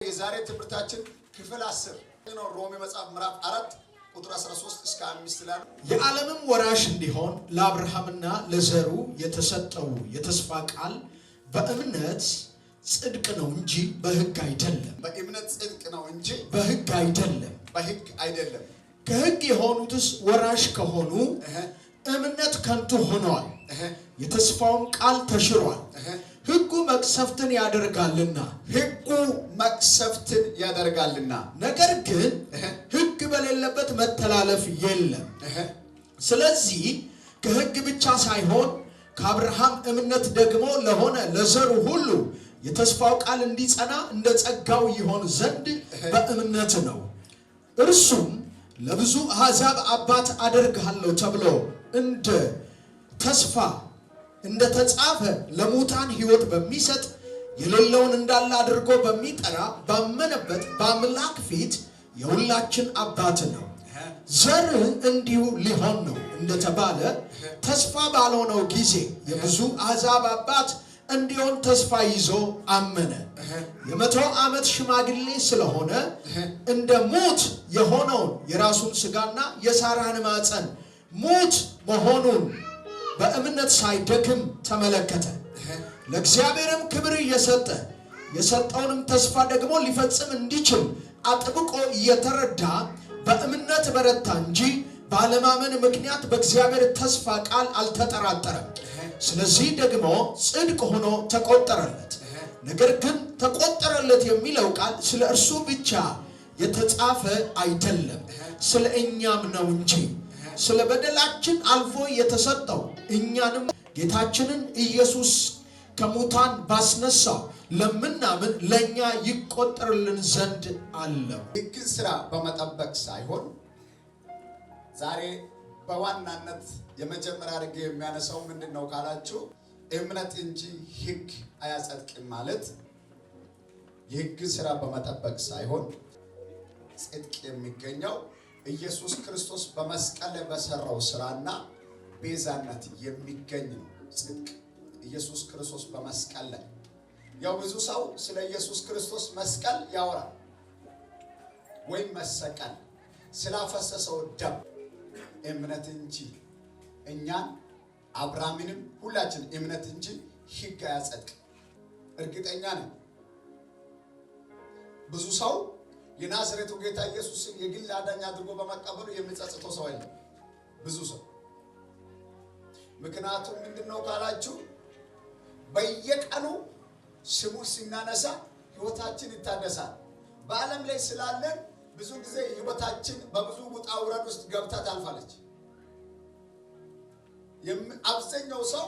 የዛሬ ትምህርታችን ክፍል 10 ነው። ሮሜ መጽሐፍ ምዕራፍ 4 ቁጥር 13 እስከ 5 ላይ የዓለምም ወራሽ እንዲሆን ለአብርሃምና ለዘሩ የተሰጠው የተስፋ ቃል በእምነት ጽድቅ ነው እንጂ በሕግ አይደለም። በእምነት ጽድቅ ነው እንጂ በሕግ አይደለም። በሕግ አይደለም። ከሕግ የሆኑትስ ወራሽ ከሆኑ እምነት ከንቱ ሆኗል፣ የተስፋውም ቃል ተሽሯል። ሕጉ መቅሰፍትን ያደርጋልና ነገር ግን ሕግ በሌለበት መተላለፍ የለም። ስለዚህ ከሕግ ብቻ ሳይሆን ከአብርሃም እምነት ደግሞ ለሆነ ለዘሩ ሁሉ የተስፋው ቃል እንዲጸና እንደ ጸጋው ይሆን ዘንድ በእምነት ነው። እርሱም ለብዙ አሕዛብ አባት አደርግሃለሁ ተብሎ እንደ ተስፋ እንደ ተጻፈ ለሙታን ሕይወት በሚሰጥ የሌለውን እንዳለ አድርጎ በሚጠራ ባመነበት በአምላክ ፊት የሁላችን አባት ነው። ዘር እንዲሁ ሊሆን ነው እንደተባለ ተስፋ ባልሆነው ጊዜ የብዙ አሕዛብ አባት እንዲሆን ተስፋ ይዞ አመነ። የ100 ዓመት ሽማግሌ ስለሆነ እንደ ሙት የሆነውን የራሱን ሥጋና የሳራን ማፀን ሙት መሆኑን በእምነት ሳይደክም ተመለከተ። ለእግዚአብሔርም ክብር እየሰጠ የሰጠውንም ተስፋ ደግሞ ሊፈጽም እንዲችል አጥብቆ እየተረዳ በእምነት በረታ እንጂ ባለማመን ምክንያት በእግዚአብሔር ተስፋ ቃል አልተጠራጠረም። ስለዚህ ደግሞ ጽድቅ ሆኖ ተቆጠረለት። ነገር ግን ተቆጠረለት የሚለው ቃል ስለ እርሱ ብቻ የተጻፈ አይደለም፣ ስለ እኛም ነው እንጂ ስለ በደላችን አልፎ የተሰጠው እኛንም ጌታችንን ኢየሱስ ከሙታን ባስነሳው ለምናምን ለኛ ይቆጠርልን ዘንድ አለው። ሕግን ስራ በመጠበቅ ሳይሆን ዛሬ በዋናነት የመጀመሪያ አድርጌ የሚያነሳው ምንድነው ካላችሁ እምነት እንጂ ሕግ አያጸድቅም ማለት የሕግን ስራ በመጠበቅ ሳይሆን ጽድቅ የሚገኘው ኢየሱስ ክርስቶስ በመስቀል ላይ በሰራው ስራና ቤዛነት የሚገኝ ነው። ጽድቅ ኢየሱስ ክርስቶስ በመስቀል ላይ ያው ብዙ ሰው ስለ ኢየሱስ ክርስቶስ መስቀል ያወራል ወይም መሰቀል ስላፈሰሰው ደም እምነት እንጂ እኛን አብርሃምንም ሁላችን እምነት እንጂ ሕግ አያጸድቅ። እርግጠኛ ነኝ ብዙ ሰው የናዝሬቱ ጌታ ኢየሱስን የግል አዳኝ አድርጎ በመቀበሉ የሚጸጽተው ሰው አይደለም ብዙ ሰው። ምክንያቱም ምንድነው ካላችሁ በየቀኑ ስሙ ሲናነሳ ሕይወታችን ይታደሳል። በዓለም ላይ ስላለን ብዙ ጊዜ ሕይወታችን በብዙ ውጣ ውረድ ውስጥ ገብታ ታልፋለች። አብዛኛው ሰው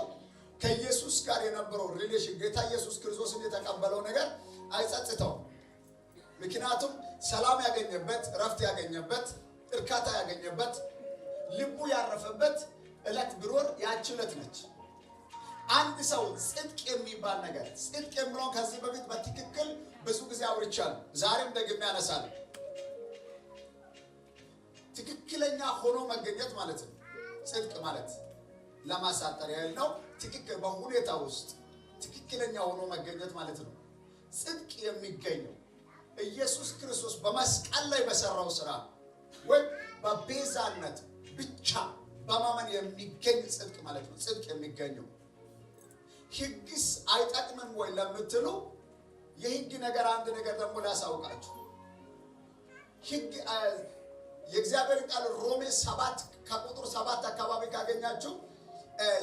ከኢየሱስ ጋር የነበረው ሪሌሽን ጌታ ኢየሱስ ክርስቶስን የተቀበለው ነገር አይጸጽተው። ምክንያቱም ሰላም ያገኘበት፣ ረፍት ያገኘበት፣ እርካታ ያገኘበት፣ ልቡ ያረፈበት ዕለት ብኖር ያቺ ዕለት ነች። አንድ ሰው ጽድቅ የሚባል ነገር ጽድቅ የሚለው ከዚህ በፊት በትክክል ብዙ ጊዜ አውርቻለሁ፣ ዛሬም ደግሜ ያነሳለሁ። ትክክለኛ ሆኖ መገኘት ማለት ነው። ጽድቅ ማለት ለማሳጠር ያህል ነው። ትክክል በሁኔታ ውስጥ ትክክለኛ ሆኖ መገኘት ማለት ነው። ጽድቅ የሚገኘው ኢየሱስ ክርስቶስ በመስቀል ላይ በሰራው ስራ ወይ በቤዛነት ብቻ በማመን የሚገኝ ጽድቅ ማለት ነው። ጽድቅ የሚገኘው ሕግስ አይጠቅምም ወይ ለምትሉ የሕግ ነገር አንድ ነገር ደግሞ ላሳውቃችሁ። ሕግ የእግዚአብሔር ቃል ሮሜ 7 ከቁጥር 7 አካባቢ ካገኛችሁ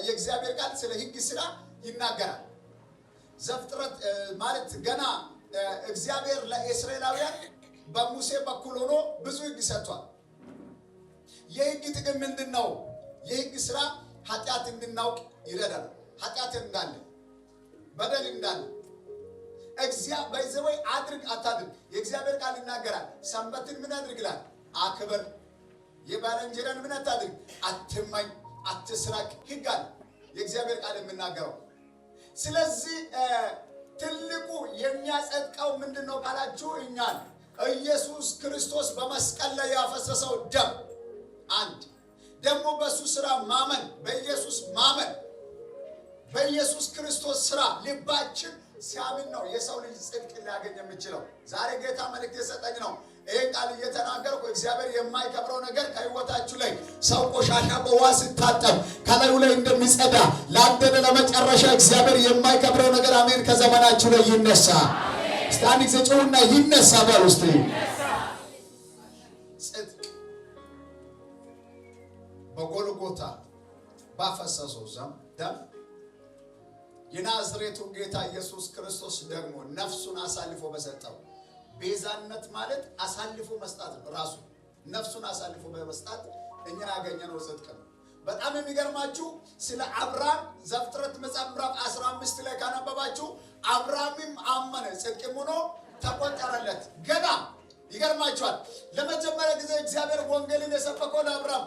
የእግዚአብሔር ቃል ስለ ሕግ ስራ ይናገራል። ዘፍጥረት ማለት ገና እግዚአብሔር ለእስራኤላውያን በሙሴ በኩል ሆኖ ብዙ ሕግ ሰጥቷል። የሕግ ጥቅም ምንድነው? የሕግ ስራ ኃጢአት እንድናውቅ ይረዳል። ኃጢአት እንዳለ በደል እንዳለ በዚያው አድርግ አታድርግ የእግዚአብሔር ቃል ይናገራል። ሰንበትን ምን አድርግላል? አክብር። የባልንጀራን ምን አታድርግ? አትመኝ፣ አትስረቅ ሕግ አለ የእግዚአብሔር ቃል የሚናገረው። ስለዚህ ትልቁ የሚያጸድቀው ምንድነው ካላችሁ እኛን ኢየሱስ ክርስቶስ በመስቀል ላይ ያፈሰሰው ደም አንድ ደግሞ በሱ ስራ ማመን በኢየሱስ ማመን በኢየሱስ ክርስቶስ ስራ ልባችን ሲያምን ነው የሰው ልጅ ጽድቅ ሊያገኝ የሚችለው። ዛሬ ጌታ መልእክት የሰጠኝ ነው። ይህን ቃል እየተናገርኩ እግዚአብሔር የማይከብረው ነገር ከህይወታችሁ ላይ ሰው ቆሻሻ በውሃ ሲታጠብ ከላዩ ላይ እንደሚጸዳ ለአንድና ለመጨረሻ እግዚአብሔር የማይከብረው ነገር አሜን ከዘመናችሁ ላይ ይነሳ። እስቲ አንድ ጊዜ ጮሁና ይነሳ በሉ እስቲ። ጽድቅ በጎልጎታ ባፈሰሰው ደም የናዝሬቱ ጌታ ኢየሱስ ክርስቶስ ደግሞ ነፍሱን አሳልፎ በሰጠው ቤዛነት ማለት አሳልፎ መስጣት ነው። ራሱ ነፍሱን አሳልፎ በመስጣት እኛ ያገኘነው ጽድቅ ነው። በጣም የሚገርማችሁ ስለ አብርሃም ዘፍጥረት መጽሐፍ ምዕራፍ 15 ላይ ካነበባችሁ አብርሃምም አመነ ጽድቅም ሆኖ ተቆጠረለት። ገና ይገርማችኋል። ለመጀመሪያ ጊዜ እግዚአብሔር ወንጌልን የሰበከው ለአብርሃም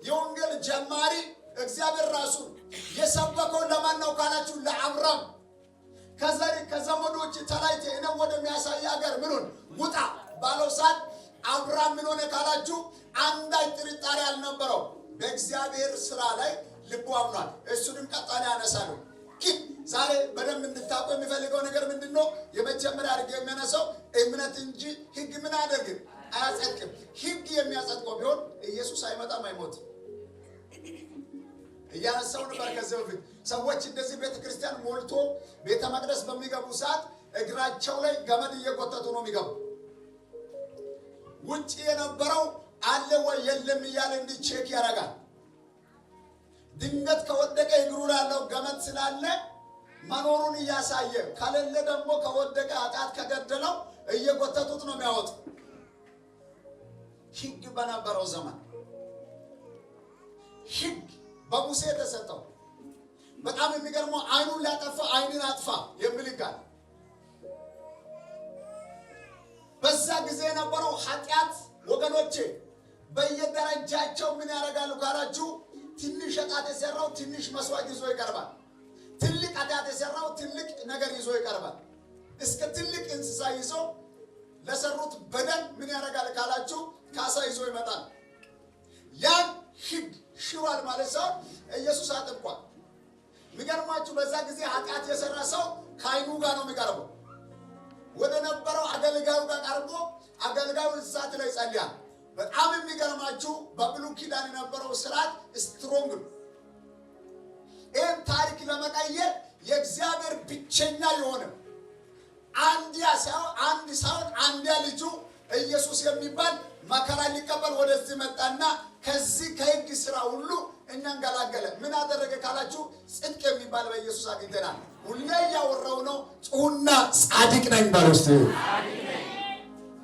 የወንጌል ጀማሪ እግዚአብሔር ራሱ የሰበከው ለማን ነው ካላችሁ ለአብርሃም። ከዘመዶች ተለይተ እኔ ወደሚያሳይ ሀገር ምኑን ውጣ ባለው ሰዓት አብርሃም ምን ሆነ ካላችሁ አንዳች ጥርጣሬ አልነበረው። በእግዚአብሔር ስራ ላይ ልቡ አምኗል። እሱንም ቀጣይ ያነሳሉ። ግን ዛሬ በደንብ እንድታውቁ የሚፈልገው ነገር ምንድነው? የመጀመሪያ አድርገው የሚያነሳው እምነት እንጂ ሕግ ምን አያደርግም አያጸድቅም። ሕግ የሚያጸድቀው ቢሆን ኢየሱስ አይመጣም አይሞትም። እያነሳው ነበር ከዚህ በፊት ሰዎች እንደዚህ ቤተክርስቲያን ሞልቶ ቤተ መቅደስ በሚገቡ ሰዓት እግራቸው ላይ ገመድ እየጎተቱ ነው የሚገቡ። ውጪ የነበረው አለ ወይ የለም እያለ እንዲህ ቼክ ያደርጋል። ድንገት ከወደቀ እግሩ ላይ ያለው ገመድ ስላለ መኖሩን እያሳየ ከሌለ ደግሞ ከወደቀ ኃጢአት ከገደለው እየጎተቱት ነው የሚያወጡ። ሕግ በነበረው ዘመን ሕግ በሙሴ ተሰጠው። በጣም የሚገርመው አይኑን ሊያጠፋ አይንን አጥፋ የሚል ቃል በዛ ጊዜ የነበረው ኃጢአት ወገኖቼ በየደረጃቸው ምን ያደርጋሉ ካላችሁ ትንሽ ኃጢአት የሰራው ትንሽ መስዋዕት ይዞ ይቀርባል። ትልቅ ኃጢአት የሰራው ትልቅ ነገር ይዞ ይቀርባል። እስከ ትልቅ እንስሳ ይዞ ለሰሩት በደል ምን ያደርጋል ካላችሁ ካሳ ይዞ ይመጣል። ያን ሕግ ሽሯል ማለት ሰው ኢየሱስ አጥብቋል። የሚገርማችሁ በዛ ጊዜ ኃጢአት የሰራ ሰው ከአይኑ ጋር ነው የሚቀርበው። ወደ ነበረው አገልጋዩ ጋር ቀርቦ አገልጋዩ እንስሳት ላይ ጸልያል። በጣም የሚገርማችሁ በብሉይ ኪዳን የነበረው ስርዓት ስትሮንግ ነው። ይህን ታሪክ ለመቀየር የእግዚአብሔር ብቸኛ የሆነ አንድ ሳይሆን ልጁ ኢየሱስ የሚባል መከራ ሊቀበል ወደዚህ መጣና ከዚህ ከሕግ ስራ ሁሉ እኛን ገላገለ። ምን አደረገ ካላችሁ ጽድቅ የሚባል በኢየሱስ አግኝተናል። ሁሌ እያወራው ነው። ጩሁና ጻድቅ ነኝ ባሉ እስቲ።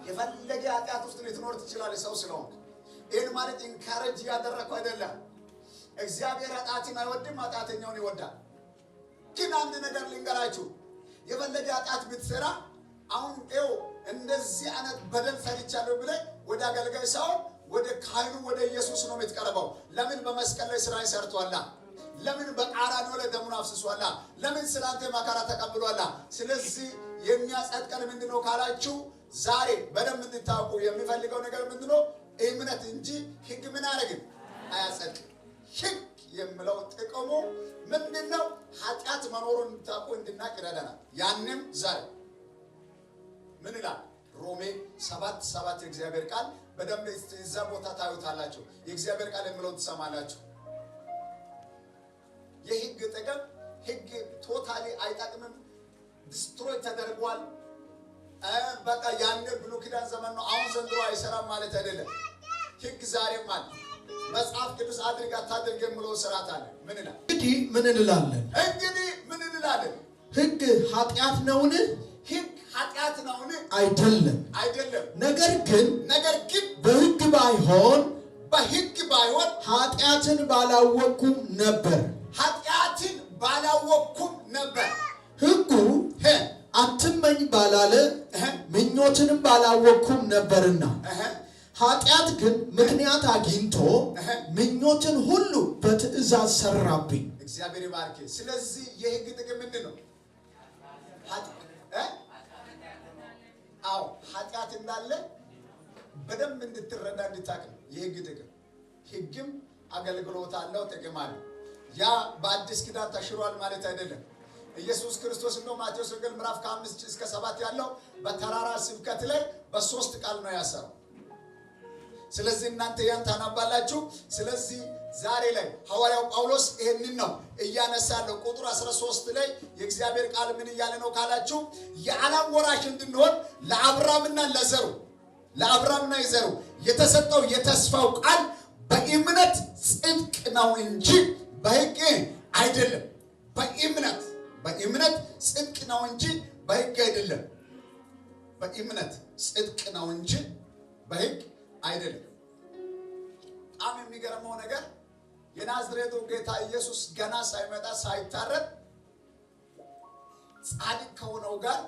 የፈለገ ኃጢአት ውስጥ ልትኖር ትችላለህ ሰው ስለሆንክ። ይህን ማለት ኢንካሬጅ እያደረግኩ አይደለም። እግዚአብሔር ኃጢአትን አይወድም፣ ኃጢአተኛውን ይወዳል። ግን አንድ ነገር ልንገራችሁ፣ የፈለገ ኃጢአት ብትሰራ አሁን ይኸው እንደዚህ አይነት በደል ሰርቻለሁ ብለህ ወደ አገልጋይ ሳይሆን ወደ ካህኑ ወደ ኢየሱስ ነው የምትቀርበው። ለምን? በመስቀል ላይ ስራን ሰርቷላ። ለምን? በቀራንዮ ላይ ደሙን አፍስሷላ። ለምን? ስላንተ መከራ ተቀብሏላ። ስለዚህ የሚያጸድቀን ምንድነው ካላችሁ ዛሬ በደንብ እንድታውቁ የሚፈልገው ነገር ምንድነው? እምነት እንጂ ሕግ ምን አያደርግም አያጸድቅም። ሕግ የሚለው ጥቅሙ ምንድነው? ኃጢአት መኖሩን እንድታውቁ እንድናቅ ይረዳናል። ያንም ዛሬ ምን ይላል? ሮሜ 7:7 የእግዚአብሔር ቃል በደንብ እዛ ቦታ ታዩታላችሁ። የእግዚአብሔር ቃል የሚለውን ትሰማላችሁ። የሕግ ጥቅም ሕግ ቶታሊ አይጠቅምም፣ ዲስትሮይ ተደርጓል። በቃ ያኔ ብሉይ ኪዳን ዘመን ነው፣ አሁን ዘንድሮ አይሰራም ማለት አይደለም። ሕግ ዛሬም አለ። መጽሐፍ ቅዱስ አድርግ አታድርግ የሚለው ስርዓት አለ። ምን ይላል? እንግዲህ ምን እንላለን? ሕግ ኃጢአት ነውን? ሕግ ኃጢአት ነውን? አይደለም። ነገር ግን በሕግ ባይሆን ኃጢአትን ባላወቅኩም ነበር። ሕጉ አትመኝ ባላለ ምኞትንም ባላወቅኩም ነበርና ኃጢአት ግን ምክንያት አግኝቶ ምኞትን ሁሉ በትእዛዝ ሰራብኝ። እግዚአብሔር ይባርክ። ስለዚህ የሕግ ጥቅም ምንድን ነው? ኃጢአት እንዳለ በደንብ እንድትረዳ እንድታውቅ ነው የሕግ ጥቅም። ሕግም አገልግሎት አለው፣ ጥቅም አለው። ያ በአዲስ ኪዳን ተሽሯል ማለት አይደለም። ኢየሱስ ክርስቶስ ነው ማቴዎስ ወንጌል ምዕራፍ 5 እስከ 7 ያለው በተራራ ስብከት ላይ በሶስት ቃል ነው ያሰረው። ስለዚህ እናንተ ያን ታናባላችሁ። ስለዚህ ዛሬ ላይ ሐዋርያው ጳውሎስ ይሄንን ነው እያነሳለው። ቁጥር 13 ላይ የእግዚአብሔር ቃል ምን እያለ ነው ካላችሁ የዓለም ወራሽ እንድንሆን ለአብርሃምና ለዘሩ የተሰጠው የተስፋው ቃል በእምነት ጽድቅ ነው እንጂ በሕግ አይደለም። በእምነት ጽድቅ ነው እንጂ በሕግ አይደለም። በእምነት ጽድቅ ነው እንጂ በሕግ አይደለም። በጣም የሚገርመው ነገር የናዝሬቱ ጌታ ኢየሱስ ገና ሳይመጣ ሳይታረድ ጻድቅ ከሆነው ጋር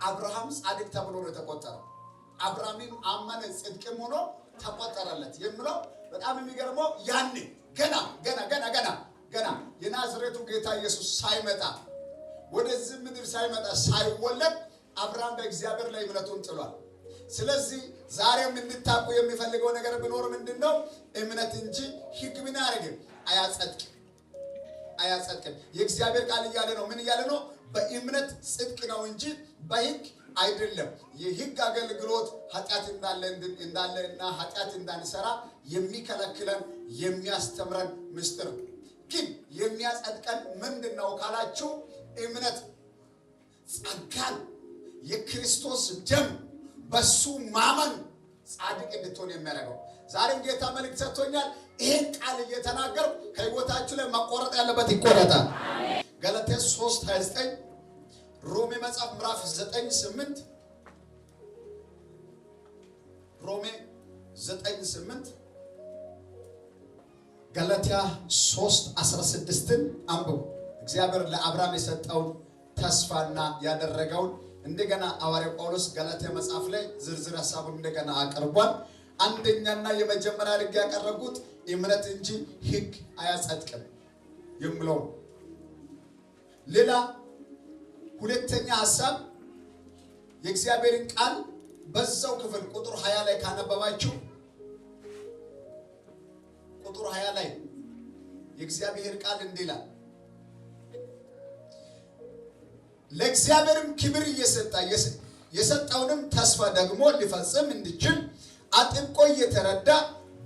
አብርሃም ጻድቅ ተብሎ ነው የተቆጠረው። አብርሃምም አመነ ጽድቅም ሆኖ ተቆጠረለት የሚለው በጣም የሚገርመው ያኔ ገና የናዝሬቱ ጌታ ኢየሱስ ሳይመጣ ወደዚህ ምድር ሳይመጣ ሳይወለድ አብርሃም በእግዚአብሔር ላይ እምነቱን ጥሏል። ስለዚህ ዛሬም እንድታውቁ የሚፈልገው ነገር ቢኖር ምንድነው? እምነት እንጂ ሕግ ምን ያደርግም? አያጸድቅም። የእግዚአብሔር ቃል እያለ ነው። ምን እያለ ነው? በእምነት ጽድቅ ነው እንጂ በሕግ አይደለም። የሕግ አገልግሎት ኃጢአት እንዳለና ኃጢአት እንዳንሰራ የሚከለክለን የሚያስተምረን ምስጢር ግን የሚያጸድቀን ምንድነው ካላችሁ እምነት ጸጋን የክርስቶስ ደም በሱ ማመን ጻድቅ እንድትሆን የሚያደርገው። ዛሬም ጌታ መልእክት ሰጥቶኛል። ይሄን ቃል እየተናገርኩ ከህይወታችሁ ላይ መቆረጥ ያለበት ይቆረጣል። ገላትያ 3:29 ሮሜ መጽሐፍ ምዕራፍ 9:8 ሮሜ 9:8 ገላትያ 3:16ን አንብቡ። እግዚአብሔር ለአብርሃም የሰጠውን ተስፋና ያደረገውን እንደገና ሐዋርያው ጳውሎስ ገላትያ መጽሐፍ ላይ ዝርዝር ሐሳቡን እንደገና አቀርቧል። አንደኛና የመጀመሪያ ልግ ያቀረብኩት እምነት እንጂ ሕግ አያጸድቅም የሚለው። ሌላ ሁለተኛ ሐሳብ የእግዚአብሔርን ቃል በዛው ክፍል ቁጥር 20 ላይ ካነበባችሁ ቁጥር 20 ላይ የእግዚአብሔር ቃል እንዲህ ይላል ለእግዚአብሔርም ክብር እየሰጠ የሰጠውንም ተስፋ ደግሞ ሊፈጽም እንዲችል አጥብቆ እየተረዳ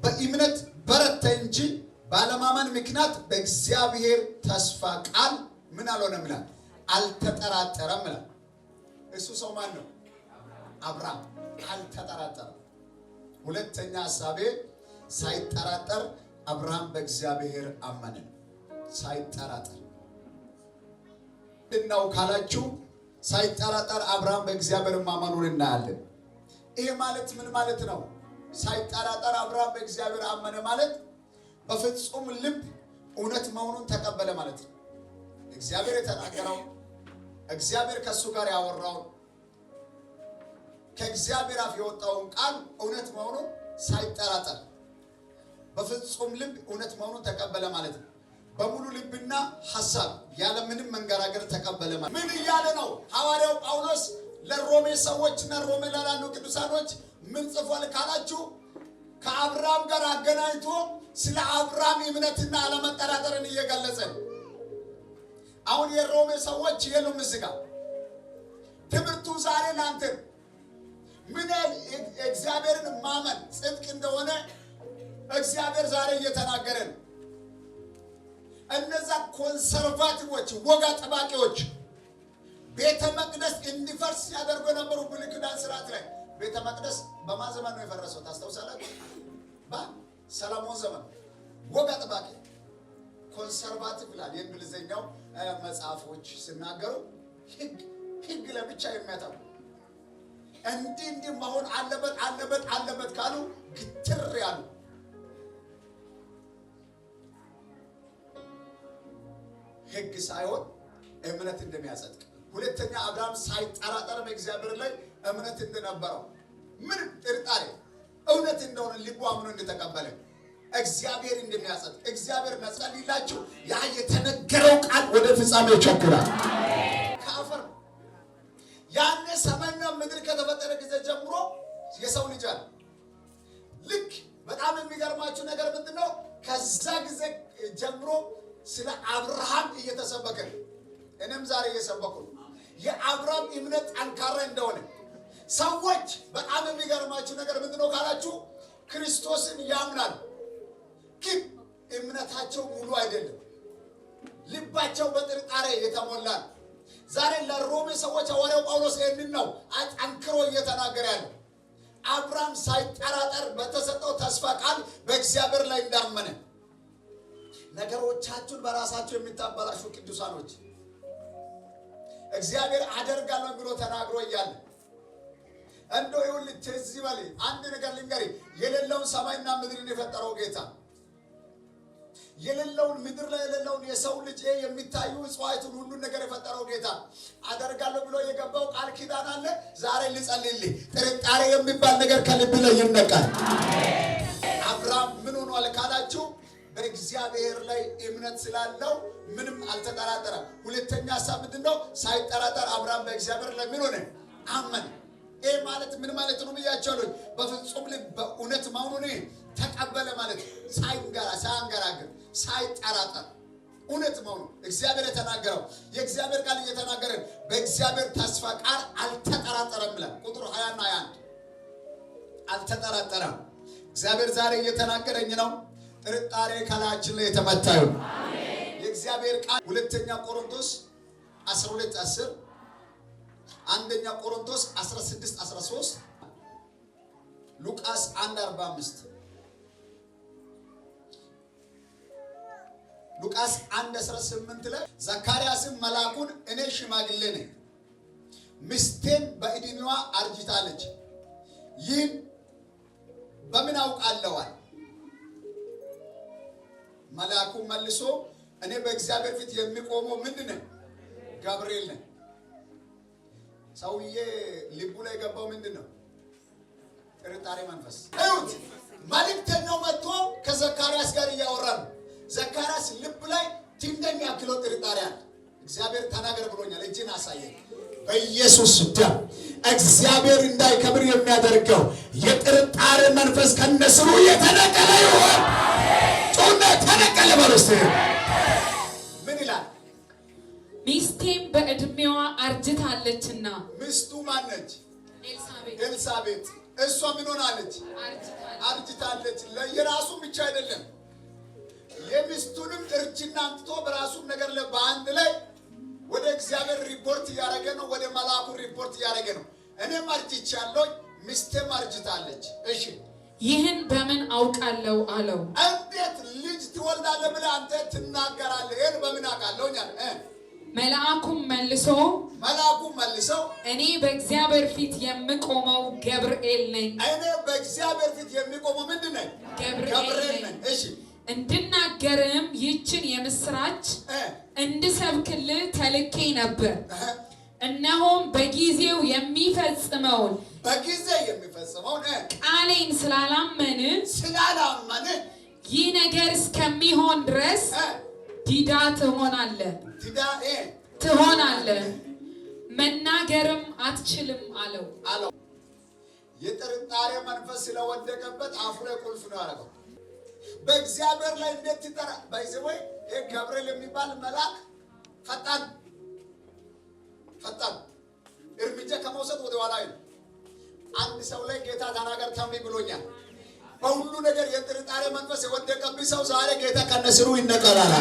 በእምነት በረታ እንጂ ባለማመን ምክንያት በእግዚአብሔር ተስፋ ቃል ምን አልሆነም ይላል? አልተጠራጠረም ይላል። እሱ ሰው ማን ነው? አብርሃም አልተጠራጠረም። ሁለተኛ ሐሳቤ ሳይጠራጠር አብርሃም በእግዚአብሔር አመነ። ሳይጠራጠር እናው ካላችሁ ሳይጠራጠር አብርሃም በእግዚአብሔር ማመኑን እናያለን። ይሄ ማለት ምን ማለት ነው? ሳይጠራጠር አብርሃም በእግዚአብሔር አመነ ማለት በፍጹም ልብ እውነት መሆኑን ተቀበለ ማለት ነው። እግዚአብሔር የተናገረው እግዚአብሔር ከሱ ጋር ያወራው ከእግዚአብሔር አፍ የወጣውን ቃል እውነት መሆኑን ሳይጠራጠር በፍጹም ልብ እውነት መሆኑን ተቀበለ ማለት ነው። በሙሉ ልብና ሐሳብ ያለ ምንም መንገራገር ተቀበለ ማለት። ምን እያለ ነው ሐዋርያው ጳውሎስ ለሮሜ ሰዎችና ሮሜ ላሉ ቅዱሳኖች ምን ጽፏል ካላችሁ ከአብርሃም ጋር አገናኝቶ ስለ አብርሃም እምነትና አለመጠራጠርን እየገለጸ ነው። አሁን የሮሜ ሰዎች የሉም እዚህ ጋር። ትምህርቱ ዛሬ ላንተ ምን እግዚአብሔርን ማመን ጽድቅ እንደሆነ እግዚአብሔር ዛሬ እየተናገረ ነው። እነዛ ኮንሰርቫቲቮች ወግ አጥባቂዎች ቤተ መቅደስ እንዲፈርስ ያደርጉ የነበሩ ብሉይ ኪዳን ስርዓት ላይ ቤተ መቅደስ በማን ዘመን ነው የፈረሰው ታስታውሳላችሁ? በሰለሞን ዘመን። ወግ አጥባቂ ኮንሰርቫቲቭ ይላል የእንግሊዝኛው መጽሐፎች ሲናገሩ ህግ ለብቻ የሚያጠቡ እንዲህ መሆን አለበት ካሉ ግትር ያሉ ህግ ሳይሆን እምነት እንደሚያጸድቅ። ሁለተኛ አብርሃም ሳይጠራጠር በእግዚአብሔር ላይ እምነት እንደነበረው ምንም ጥርጣሬ እውነት እንደሆነ ልቡ አምኖ እንደተቀበለ እግዚአብሔር እንደሚያጸድቅ እግዚአብሔር ነጸልይላችሁ። ያ የተነገረው ቃል ወደ ፍጻሜ ይቸኩላል። ከአፈር ያኔ ሰማይና ምድር ከተፈጠረ ጊዜ ጀምሮ የሰው ልጅ አለ። ልክ በጣም የሚገርማችሁ ነገር ምንድነው? ከዛ ጊዜ ጀምሮ ስለ አብርሃም እየተሰበከ እኔም ዛሬ እየሰበኩ ነው። የአብርሃም እምነት ጠንካራ እንደሆነ ሰዎች በጣም የሚገርማችሁ ነገር ምንድነው ካላችሁ ክርስቶስን ያምናሉ፣ ግን እምነታቸው ሙሉ አይደለም። ልባቸው በጥርጣሬ የተሞላ ነው። ዛሬ ለሮሜ ሰዎች ሐዋርያው ጳውሎስ ይህንን ነው አጠንክሮ እየተናገረ ያለው። አብርሃም ሳይጠራጠር በተሰጠው ተስፋ ቃል በእግዚአብሔር ላይ እንዳመነ። ነገሮቻችሁን በራሳችሁ የሚታበላሹ ቅዱሳኖች እግዚአብሔር አደርጋለሁ ብሎ ተናግሮ እያለ እንደው ይኸውልህ ትዝ ይበል አንድ ነገር ልንገርህ። የሌለውን ሰማይና ምድርን የፈጠረው ጌታ የሌለውን ምድር ላይ የሌለውን የሰው ልጅ የሚታዩ እጽዋቱን ሁሉን ነገር የፈጠረው ጌታ አደርጋለሁ ብሎ የገባው ቃል ኪዳን አለ። ዛሬ ልጸልይልህ፣ ጥርጣሬ የሚባል ነገር ከልብ ላይ ይነቃል። አብርሃም ምን ሆኗል ካላችሁ በእግዚአብሔር ላይ እምነት ስላለው ምንም አልተጠራጠረም። ሁለተኛ ሐሳብ ምንድነው? ሳይጠራጠር አብርሃም በእግዚአብሔር ላይ ምን ሆነ? አመነ። ይህ ማለት ምን ማለት ነው ብያቸዋለሁ። በፍጹም ልብ በእውነት መሆኑን ተቀበለ ማለት ሳያንገራግር ሳይጠራጠር እውነት መሆኑ እግዚአብሔር የተናገረው የእግዚአብሔር ቃል እየተናገረን በእግዚአብሔር ተስፋ ቃል አልተጠራጠረም ብለን ቁጥር 20 እና 21 አልተጠራጠረም። እግዚአብሔር ዛሬ እየተናገረኝ ነው። ጥርጣሬ ከላያችን ላይ የተመታ ይሁን። የእግዚአብሔር ቃል ሁለተኛ ቆሮንቶስ 12:10 አንደኛ ቆሮንቶስ 16:13 ሉቃስ 1:45 ሉቃስ 1:18 ላይ ዘካርያስም መልአኩን እኔ ሽማግሌ ነኝ፣ ሚስቴም በዕድሜዋ አርጅታለች፣ ይህን በምን አውቃለሁ? መልአኩ መልሶ እኔ በእግዚአብሔር ፊት የሚቆመው ምንድን ነኝ? ገብርኤል ነኝ። ሰውዬ ልቡ ላይ ገባው ምንድን ነው? ጥርጣሬ መንፈስ። እዩት፣ መልእክተኛው መጥቶ ከዘካርያስ ጋር እያወራ ነው። ዘካርያስ ልብ ላይ ድንጋይ ያክለው ጥርጣሬ አለ። እግዚአብሔር ተናገር ብሎኛል፣ እጅን አሳየኝ። በኢየሱስ ደም እግዚአብሔር እንዳይከብር የሚያደርገው የጥርጣሬ መንፈስ ከነስሩ የተነቀለ ይሁን። ጮና ተነቀለ በርስት ምን ይላል? ሚስቴም በዕድሜዋ አርጅታለችና። ሚስቱ ማነች? ኤልሳቤጥ። እሷ ምን ሆናለች? አርጅታለች። ለየራሱ ብቻ አይደለም የሚስቱንም እርጅና አምጥቶ በራሱ ነገር ላይ በአንድ ላይ ወደ እግዚአብሔር ሪፖርት እያደረገ ነው። ወደ መልአኩ ሪፖርት እያደረገ ነው። እኔም አርጅቻለሁ፣ ሚስቴም አርጅታለች። እሺ ይህን በምን አውቃለሁ አለው። እንዴት ልጅ ትወልዳለህ ብለህ አንተ ትናገራለህ? ይህን በምን አውቃለሁ? መልአኩም መልሶ እኔ በእግዚአብሔር ፊት የምቆመው ገብርኤል ነኝ። እኔ በእግዚአብሔር ፊት የሚቆመው ምንድን ነኝ? ገብርኤል ነኝ። እሺ እንድናገርም ይህችን የምስራች እንድሰብክልህ ተልኬ ነበር። እነሆም በጊዜው የሚፈጽመውን ቃሌን ስላላመን ይህ ነገር እስከሚሆን ድረስ ዲዳ ትሆናለህ፣ መናገርም አትችልም አለው። የጥርጣሬ መንፈስ ስለወደቀበት አፉ ላይ ቁልፍ ነው ያደረገው። በእግዚአብሔር ላይ እንዴት ትጠራ? ባይዘወይ ገብርኤል የሚባል መልአክ ፈጣን እርምጃ ከመውሰድ ወደ ኋላ ነው። አንድ ሰው ላይ ጌታ ተናገር ተንብይ ብሎኛል። በሁሉ ነገር የጥርጣሬ መንፈስ የወደቀብኝ ሰው ዛሬ ጌታ ከነስሩ ይነቀላል።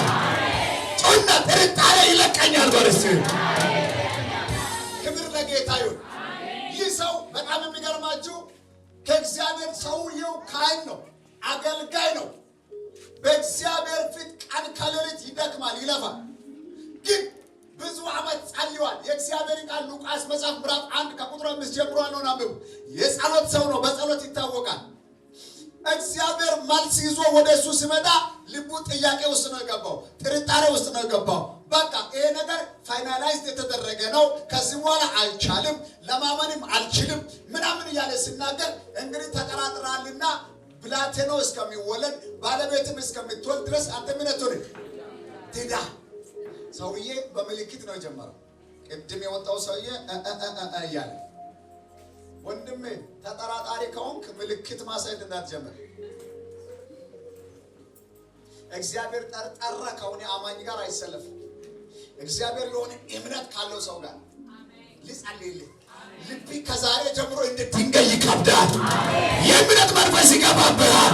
ጮና ጥርጣሬ ይለቀኛል። በርስ ክብር ለጌታ ይሁን። ይህ ሰው በጣም የሚገርማችሁ ከእግዚአብሔር ሰውየው ካህን ነው፣ አገልጋይ ነው። በእግዚአብሔር ፊት ቀን ከሌሊት ይደክማል፣ ይለፋል። ግን ብዙ ዓመት ጸልዋል። የእግዚአብሔር ቃል ሉቃስ መጽሐፍ ምዕራፍ 1 ከቁጥር 5 ጀምሮ ነው አንብቡ። የጸሎት ሰው ነው፣ በጸሎት ይታወቃል። እግዚአብሔር መልስ ይዞ ወደ እሱ ሲመጣ ልቡ ጥያቄ ውስጥ ነው የገባው፣ ጥርጣሬ ውስጥ ነው የገባው። በቃ ይሄ ነገር ፋይናላይዝድ የተደረገ ነው፣ ከዚህ በኋላ አልቻልም፣ ለማመንም አልችልም ምናምን እያለ ሲናገር እንግዲህ ተጠራጥራልና ብላቴኖ እስከሚወለድ ባለቤትም እስከምትወልድ ድረስ አንተ ምን አትሆን ዲዳ። ሰውዬ በምልክት ነው የጀመረው። ቅድም የወጣው ሰውዬ እያለ ወንድሜ ተጠራጣሪ ከሆንክ ምልክት ማሳየት እንዳትጀምር። እግዚአብሔር ጠርጣራ ከሆነ አማኝ ጋር አይሰለፍም። እግዚአብሔር የሆነ እምነት ካለው ሰው ጋር ልጸልይልህ። ልቢ ከዛሬ ጀምሮ እንደ ድንጋይ ይከብዳል። የእምነት መንፈስ ይገባብሃል።